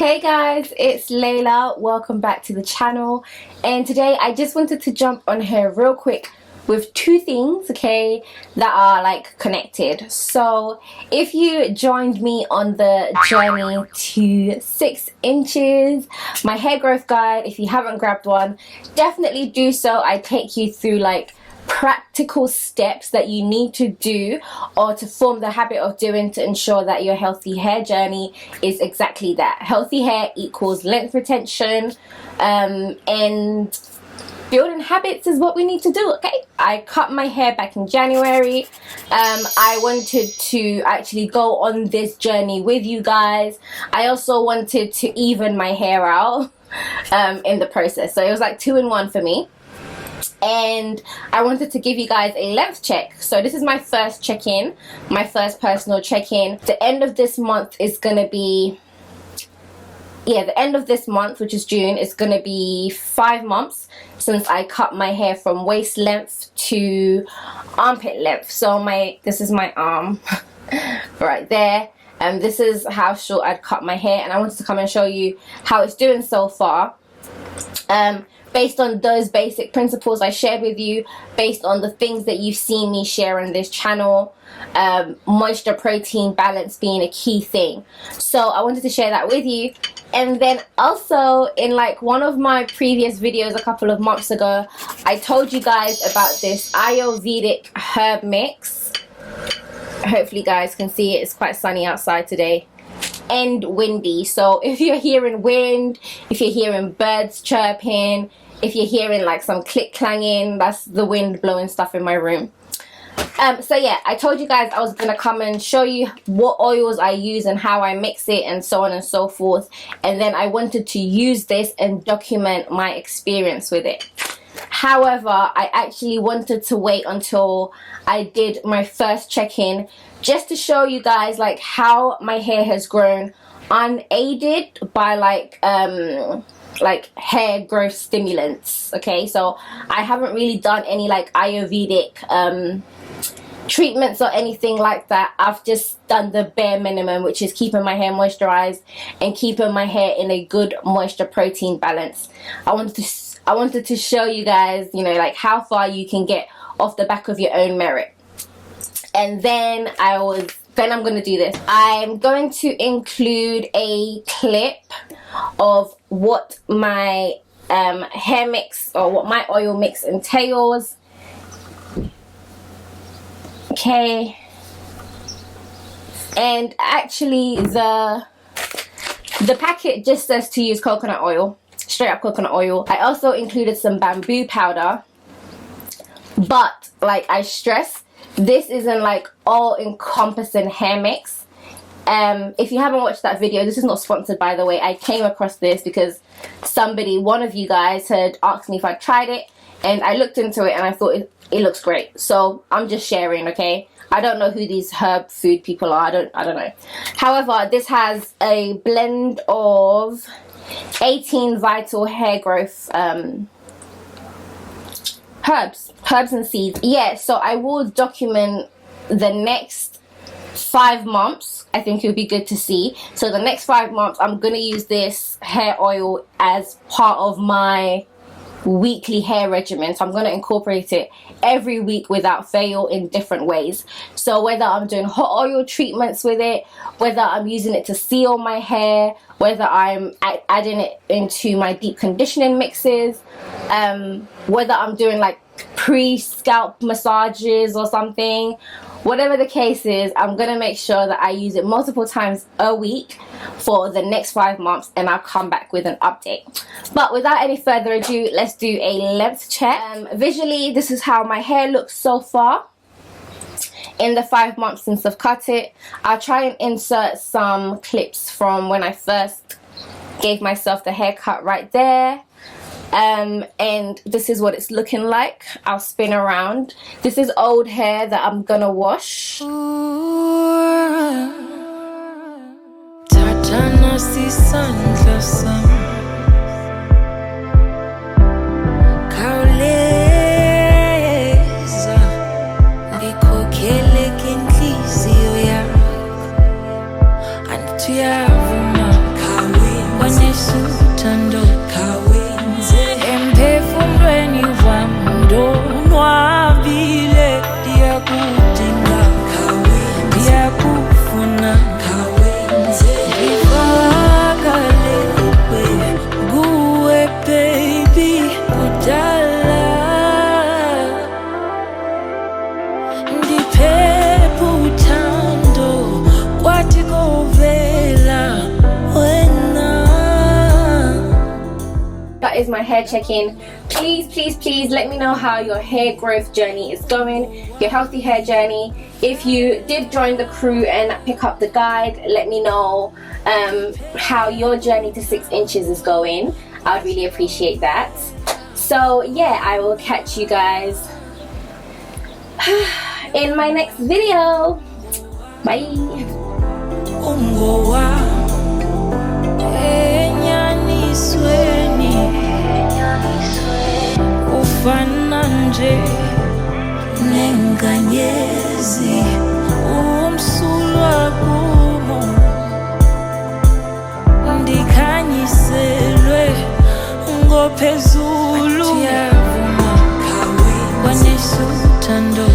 Hey guys, it's Layla. Welcome back to the channel, and today I just wanted to jump on here real quick with two things, okay, that are like connected. So if you joined me on the journey to 6 inches, my hair growth guide, if you haven't grabbed one, definitely do so. I take you through like practical steps that you need to do or to form the habit of doing to ensure that your healthy hair journey is exactly that. Healthy hair equals length retention, and building habits is what we need to do. Okay, I cut my hair back in January. I wanted to actually go on this journey with you guys. I also wanted to even my hair out in the process, so it was like 2 in 1 for me. And I wanted to give you guys a length check. So this is my first check-in, my first personal check-in. The end of this month is gonna be, the end of this month, which is June, is gonna be 5 months since I cut my hair from waist length to armpit length. So this is my arm right there, and this is how short I'd cut my hair, and I wanted to come and show you how it's doing so far. Based on those basic principles I shared with you, based on the things that you've seen me share on this channel, moisture protein balance being a key thing. So I wanted to share that with you. And then also in like one of my previous videos a couple of months ago, I told you guys about this Ayurvedic herb mix. Hopefully you guys can see it. It's quite sunny outside today and windy, so if you're hearing wind, if you're hearing birds chirping, if you're hearing like some click clanging, that's the wind blowing stuff in my room. So yeah, I told you guys I was gonna come and show you what oils I use and how I mix it and so on and so forth, and then I wanted to use this and document my experience with it. However, I actually wanted to wait until I did my first check-in just to show you guys like how my hair has grown unaided by like hair growth stimulants. Okay, so I haven't really done any like Ayurvedic treatments or anything like that. I've just done the bare minimum, which is keeping my hair moisturized and keeping my hair in a good moisture protein balance. I wanted to show you guys, you know, like how far you can get off the back of your own merit. And then I'm going to do this. I'm going to include a clip of what my hair mix or what my oil mix entails. Okay. And actually the packet just says to use coconut oil. Straight up coconut oil. I also included some bamboo powder, but like I stress, this isn't like all encompassing hair mix. If you haven't watched that video, this is not sponsored by the way. I came across this because one of you guys had asked me if I tried it, and I looked into it and I thought it looks great, so I'm just sharing. Okay, I don't know who these herb food people are. I don't know. However, this has a blend of 18 vital hair growth herbs and seeds. Yeah, so I will document the next 5 months. I think it would be good to see. So the next 5 months I'm gonna use this hair oil as part of my weekly hair regimen. So I'm going to incorporate it every week without fail in different ways. So whether I'm doing hot oil treatments with it, whether I'm using it to seal my hair, whether I'm adding it into my deep conditioning mixes, whether I'm doing like pre-scalp massages or something, whatever the case is, I'm going to make sure that I use it multiple times a week for the next 5 months, and I'll come back with an update. But without any further ado, let's do a length check. Visually, this is how my hair looks so far in the 5 months since I've cut it. I'll try and insert some clips from when I first gave myself the haircut right there. And this is what it's looking like. I'll spin around. This is old hair that I'm gonna wash. is my hair check-in. Please let me know how your hair growth journey is going, your healthy hair journey. If you did join the crew and pick up the guide, let me know how your journey to 6 inches is going. I would really appreciate that. So yeah, I will catch you guys in my next video. Bye. Ufananje nenganyezi umsulwa kumo ndikhanyiselwe ngophezulu yavuma kwanesuthando